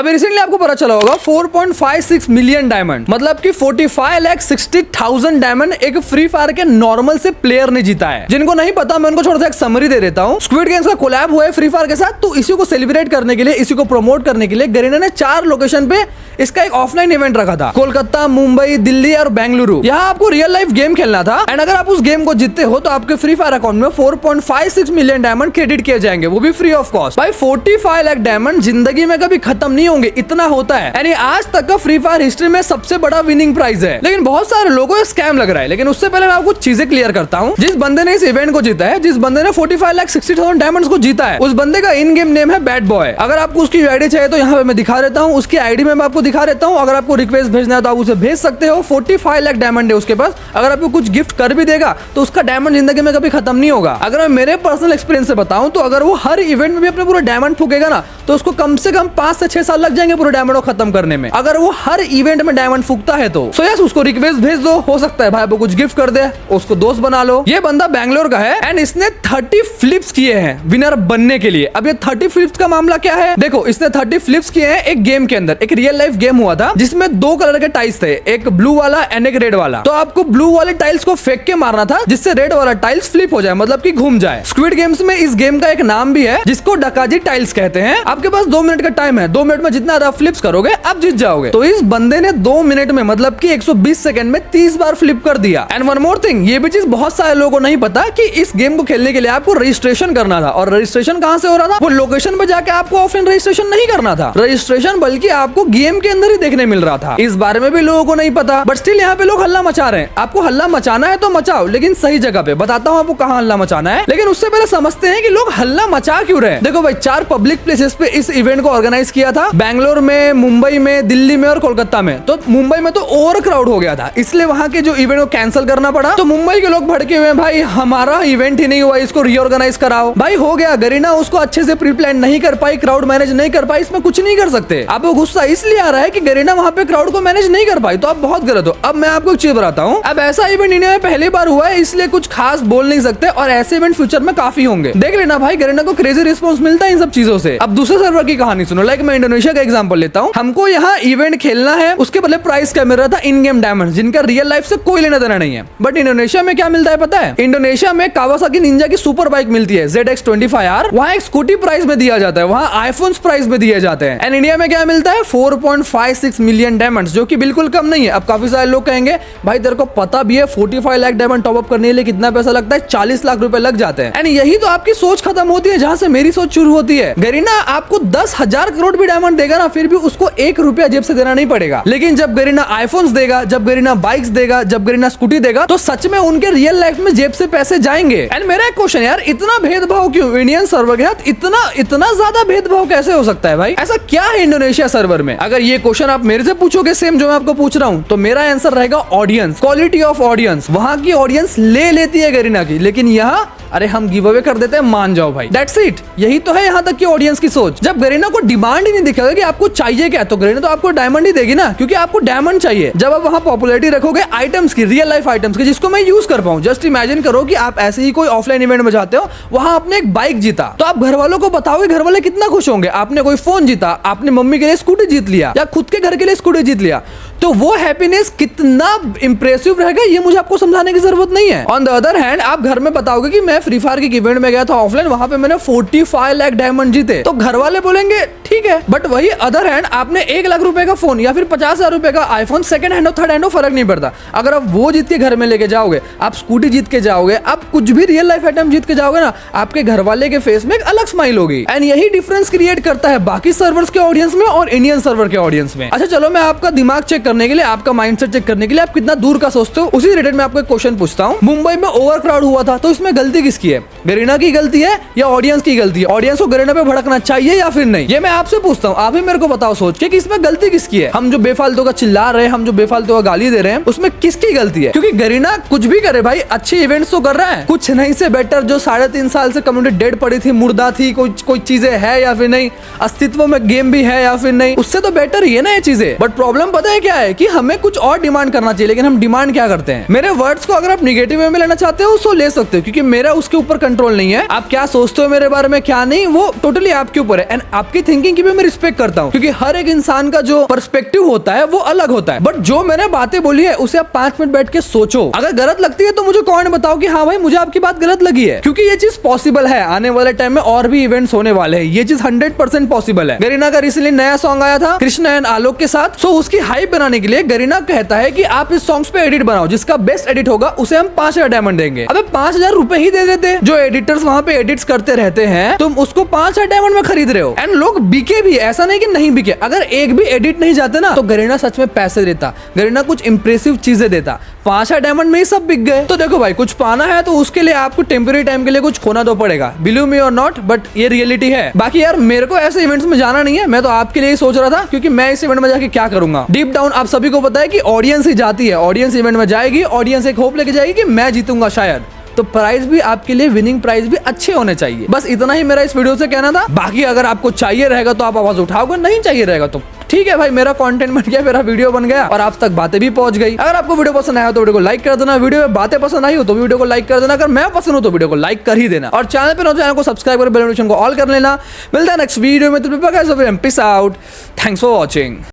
अभी रिसेंटली आपको पता चला होगा 4.56 मिलियन डायमंड, मतलब कि 45,60,000 डायमंड एक फ्री फायर के नॉर्मल से प्लेयर ने जीता है। जिनको नहीं पता मैं उनको थोड़ा सा एक समरी दे देता हूँ। स्क्विड गेम्स का कोलैब हुआ है फ्री फायर के साथ, तो इसी को सेलिब्रेट करने के लिए, इसी को प्रमोट करने के लिए गरीना ने 4 लोकेशन पे इसका एक ऑफलाइन इवेंट रखा था। कोलकाता, मुंबई, दिल्ली और बेंगलुरु। यहाँ आपको रियल लाइफ गेम खेलना था एंड अगर आप उस गेम को जीतते हो तो आपके फ्री फायर अकाउंट में 4.56 मिलियन डायमंड क्रेडिट किए जाएंगे, वो भी फ्री ऑफ कॉस्ट। भाई 45 लाख डायमंड जिंदगी में कभी खत्म नहीं होंगे, इतना होता है। यानी आज तक का फ्री फायर हिस्ट्री में सबसे बड़ा विनिंग प्राइस है। लेकिन बहुत सारे लोगों को स्कैम लग रहा है। लेकिन उससे पहले मैं आपको चीजें क्लियर करता हूँ। जिस बंदे ने इस इवेंट को जीता है, जिस बंदे ने 45,60,000 डायमंड्स को जीता है, उस बंदे का इन गेम नेम है बैड बॉय। अगर आपको उसकी आईडी चाहिए तो यहाँ पे मैं दिखा देता हूँ, उसकी आईडी में मैं आपको दिखा देता हूँ। अगर आपको रिक्वेस्ट भेजना है तो आप उसे भेज सकते हो। 45 लाख डायमंड है उसके पास। अगर आपको कुछ गिफ्ट कर भी देगा तो उसका डायमंड जिंदगी में कभी खत्म नहीं होगा। अगर मैं मेरे पर्सनल एक्सपीरियंस से बताऊं तो अगर वो हर इवेंट में भी अपने पूरा डायमंड फूकेगा ना तो उसको कम से कम 5 से 6 साल लग जाएंगे पूरे डायमंड को खत्म करने में। अगर वो हर इवेंट में डायमंड फूकता है तो सो यस, उसको रिक्वेस्ट भेज दो। हो सकता है भाई वो कुछ गिफ्ट कर दे, उसको दोस्त बना लो। ये बंदा बैंगलोर का है एंड इसने 30 फ्लिप्स किए हैं विनर बनने के लिए। अब ये 30 फ्लिप्स का मामला क्या है? देखो, इसने 30 फ्लिप्स किए हैं एक गेम के अंदर। एक रियल लाइफ गेम हुआ था जिसमें 2 कलर के टाइल्स थे, एक ब्लू वाला एंड एक रेड वाला। तो आपको ब्लू वाले टाइल्स को फेंक के मारना था जिससे रेड वाला टाइल्स फ्लिप हो जाए, मतलब कि घूम जाए। स्क्विड गेम्स में इस गेम का एक नाम भी है जिसको डकाजी टाइल्स कहते हैं। आपके पास 2 मिनट का टाइम है, 2 मिनट में जितना ज्यादा फ्लिप्स करोगे आप जीत जाओगे। तो इस बंदे ने 2 मिनट में, मतलब कि 120 सेकंड में 30 बार फ्लिप कर दिया। एंड वन मोर थिंग, ये भी चीज बहुत सारे लोगों को नहीं पता कि इस गेम को खेलने के लिए आपको रजिस्ट्रेशन करना था। और रजिस्ट्रेशन कहां से हो रहा था? वो लोकेशन पे जाके आपको ऑफलाइन रजिस्ट्रेशन नहीं करना था। रजिस्ट्रेशन बल्कि आपको गेम के अंदर ही देखने मिल रहा था। इस बारे में भी लोगों को नहीं पता, बट स्टिल यहाँ पे लोग हल्ला मचा रहे हैं। आपको हल्ला मचाना है तो मचाओ, लेकिन सही जगह पे। बताता हूँ आपको कहाँ हल्ला मचाना है, लेकिन उससे पहले समझते हैं कि लोग हल्ला मचा क्यों रहे हैं। देखो भाई, 4 पब्लिक प्लेसेस पे इस इवेंट को ऑर्गेनाइज किया था, बैंगलोर में, मुंबई में, दिल्ली में और कोलकाता में। तो मुंबई में तो ओवर क्राउड हो गया था, इसलिए वहां के जो इवेंट को कैंसिल करना पड़ा। तो मुंबई के लोग भड़के हुए, भाई हमारा इवेंट ही नहीं हुआ, इसको रीऑर्गेनाइज कराओ। भाई हो गया, गरीना उसको अच्छे से प्री प्लान नहीं कर पाई, क्राउड मैनेज नहीं कर पाई, इसमें कुछ नहीं कर सकते। आपको गुस्सा इसलिए आ रहा है कि गरीना वहां पे क्राउड को मैनेज नहीं कर पाई, तो आप बहुत गलत हो। अब मैं आपको एक चीज बताता हूँ, अब ऐसा इवेंट इंडिया में पहली बार हुआ है, इसलिए कुछ खास बोल नहीं सकते, और ऐसे इवेंट फ्यूचर में काफी होंगे। देख लेना भाई, गरीना को क्रेजी रिस्पॉन्स मिलता है इन सब चीजों से। अब दूसरे सर्वर की कहानी सुनो। लाइक मैं इंडोनेशिया का एग्जांपल लेता हूँ। हमको यहाँ इवेंट खेलना है, उसके बदले प्राइस क्या मिल रहा था? इन गेम डायमंड, जिनका रियल लाइफ से कोई लेना देना नहीं है। बट इंडोनेशिया में क्या मिलता है पता है? इंडोनेशिया में कावासाकी निंजा की सुपर बाइक मिलती है ZX25R। वहाँ एक स्कूटी प्राइस में दिया जाता है, वहाँ आईफोन्स प्राइस में दिए जाते हैं। एंड इंडिया में क्या मिलता है? 4.56 मिलियन डायमंड, जो कि बिल्कुल कम नहीं है। अब काफी सारे लोग कहेंगे भाई तेरे को पता भी है 45 लाख डायमंड टॉप अप करने के लिए कितना पैसा लगता है? 40 लाख रुपए लग जाते हैं। एंड यही तो आपकी सोच खत्म होती है, जहां से मेरी सोच शुरू होती है। गरीना आपको 10,000 करोड़ भी डायमंड देगा ना, फिर भी उसको 1 रुपया जेब से देना नहीं पड़ेगा। लेकिन जब गरीना आईफोन्स देगा, जब गरीना बाइक्स देगा, जब गरीना स्कूटी देगा, तो सच में उनके रियल लाइफ में जेब से पैसे जाएंगे। एंड मेरा एक क्वेश्चन यार, इतना भेदभाव क्यों इंडियन सर्वर के साथ? इतना ज्यादा भेदभाव कैसे हो सकता है भाई? ऐसा क्या है इंडोनेशिया सर्वर में? अगर ये क्वेश्चन आप मेरे से पूछोगे सेम जो मैं आपको पूछ रहा हूं, तो मेरा आंसर रहेगा ऑडियंस, क्वालिटी ऑफ ऑडियंस। वहां की ऑडियंस ले लेती है गरीना की, लेकिन यहाँ अरे हम गिव अवे कर देते हैं, मान जाओ भाई, दैट्स इट। यही तो है यहाँ तक की ऑडियंस की सोच। जब गरीना को डिमांड ही नहीं दिखेगा कि आपको चाहिए क्या, तो गरीना तो आपको डायमंड ही देगी ना, क्योंकि आपको डायमंड चाहिए। जब आप वहाँ पॉपुलैरिटी रखोगे आइटम्स की, रियल लाइफ आइटम्स की, जिसको मैं यूज कर पाऊँ। जस्ट इमेजिन करो कि आप ऐसे ही कोई ऑफलाइन इवेंट में जाते हो, वहां आपने एक बाइक जीता, तो आप घर वालों को बताओगे, घर वाले कितना खुश होंगे। आपने कोई फोन जीता, आपने मम्मी के लिए स्कूटी जीत लिया, या खुद के घर के लिए स्कूटी जीत लिया, तो वो हैप्पीनेस कितना इंप्रेसिव रहेगा ये मुझे आपको समझाने की जरूरत नहीं है। ऑन द अदर हैंड, आप घर में बताओगे कि मैं फ्री फायर के इवेंट में गया था ऑफलाइन, वहां पे मैंने 45 लाख डायमंड जीते, तो घर वाले बोलेंगे ठीक है। बट वही अदर हैंड, आपने 1 लाख रुपए का फोन या फिर 50,000 रुपए का आईफोन, सेकंड हैंड और थर्ड हैंड, फर्क नहीं पड़ता। अगर आप वो जीत के घर में लेके जाओगे, आप स्कूटी जीत के जाओगे, आप कुछ भी रियल लाइफ आइटम जीत के जाओगे ना, आपके घर वाले के फेस में एक अलग स्माइल होगी। एंड यही डिफरेंस क्रिएट करता है बाकी सर्वर्स के ऑडियंस में और इंडियन सर्वर के ऑडियंस में। अच्छा चलो, मैं आपका दिमाग चेक करने के लिए, आपका माइंडसेट चेक करने के लिए, आप कितना दूर का सोचते हो, उसी रिलेटेड में आपको एक क्वेश्चन पूछता हूँ। मुंबई में ओवर क्राउड हुआ था, तो इसमें गलती किसकी है? गरीना की गलती है या ऑडियंस की गलती है? ऑडियंस को गरीना पे भड़कना चाहिए या फिर नहीं? ये मैं आपसे पूछता हूँ, आप ही मेरे को बताओ सोच के कि इसमें गलती किसकी है। हम जो बेफालतू का चिल्ला रहे हैं, हम जो बेफालतू का गाली दे रहे हैं, उसमें किसकी गलती है? क्योंकि गरीना कुछ भी करे भाई, अच्छे इवेंट्स तो कर रहा है। कुछ नहीं से बेटर जो 3.5 साल से कम्युनिटी डेड पड़ी थी, मुर्दा थी, कोई चीजें है या फिर नहीं, अस्तित्व में गेम भी है या फिर नहीं, उससे तो बेटर ही है ना ये चीजें। बट प्रॉब्लम पता है क्या है? है कि हमें कुछ और डिमांड करना चाहिए, लेकिन हम डिमांड क्या करते हैं? मेरे वर्ड्स को अगर आप निगेटिव वे में लेना चाहते हो तो ले सकते हो, क्योंकि मेरा उसके ऊपर कंट्रोल नहीं है। आप क्या सोचते हो मेरे बारे में क्या नहीं, वो टोटली आपके ऊपर है। एंड आपकी थिंकिंग की भी मैं रिस्पेक्ट करता हूँ, क्योंकि हर एक इंसान का जो पर्सपेक्टिव होता है वो अलग होता है। बट जो मैंने बातें बोली है उसे आप 5 मिनट बैठ के सोचो। अगर गलत लगती है तो मुझे कमेंट बताओ कि हाँ भाई मुझे आपकी बात गलत लगी है, क्योंकि ये चीज पॉसिबल है। आने वाले टाइम में और भी इवेंट्स होने वाले हैं, ये चीज 100% पॉसिबल है। गरीना का रिसेंटली नया सॉन्ग आया था कृष्णा एंड आलोक के साथ। सो उसकी हाइप बनाने के लिए गरीना कहता है कि आप इस सॉन्ग्स पे एडिट बनाओ, जिसका बेस्ट एडिट होगा उसे हम 5000 डायमंड देंगे। अबे 5000 रुपए ही दे देते, जो एडिटर्स वहां पे एडिट्स करते रहते हैं, तुम उसको 5000 डायमंड में खरीद रहे हो। एंड लोग बिके भी, ऐसा नहीं कि नहीं बिके। अगर एक भी एडिट नहीं जाते ना तो गरीना सच में पैसे देता, गरीना कुछ इंप्रेसिव चीजें देता। 5000 डायमंड में ही सब बिक गए। तो देखो भाई, कुछ पाना है तो उसके लिए आपको टेम्पररी टाइम के लिए कुछ खोना तो पड़ेगा, बिलीव मी और नॉट, बट ये रियलिटी है। बाकी यार मेरे को ऐसे इवेंट्स में जाना नहीं है, मैं तो आपके लिए ही सोच रहा था, क्योंकि मैं इस इवेंट में जाके क्या करूंगा। डीप डाउन आप सभी को पता है कि ऑडियंस ही जाती है, ऑडियंस इवेंट में जाएगी, ऑडियंस एक होप लेके जाएगी कि मैं जीतूंगा शायद। तो प्राइस भी आपके लिए, विनिंग प्राइस भी अच्छे होने चाहिए। बस इतना ही मेरा इस वीडियो से कहना था। बाकी अगर आपको चाहिए रहेगा तो आप आवाज उठाओगे, नहीं चाहिए रहेगा तो ठीक है भाई, मेरा कंटेंट बन गया, मेरा वीडियो बन गया और आप तक बातें भी पहुंच गई। अगर आपको वीडियो पसंद आया तो वीडियो को लाइक कर देना, वीडियो में बातें पसंद आई हो तो वीडियो को लाइक कर देना, अगर मैं पसंद हूं तो वीडियो को लाइक कर ही देना, और चैनल पे चैनल को सब्सक्राइब कर बेल नोटिफिकेशन को ऑल कर लेना। मिलता है नेक्स्ट वीडियो में, तो peace out, thanks for watching.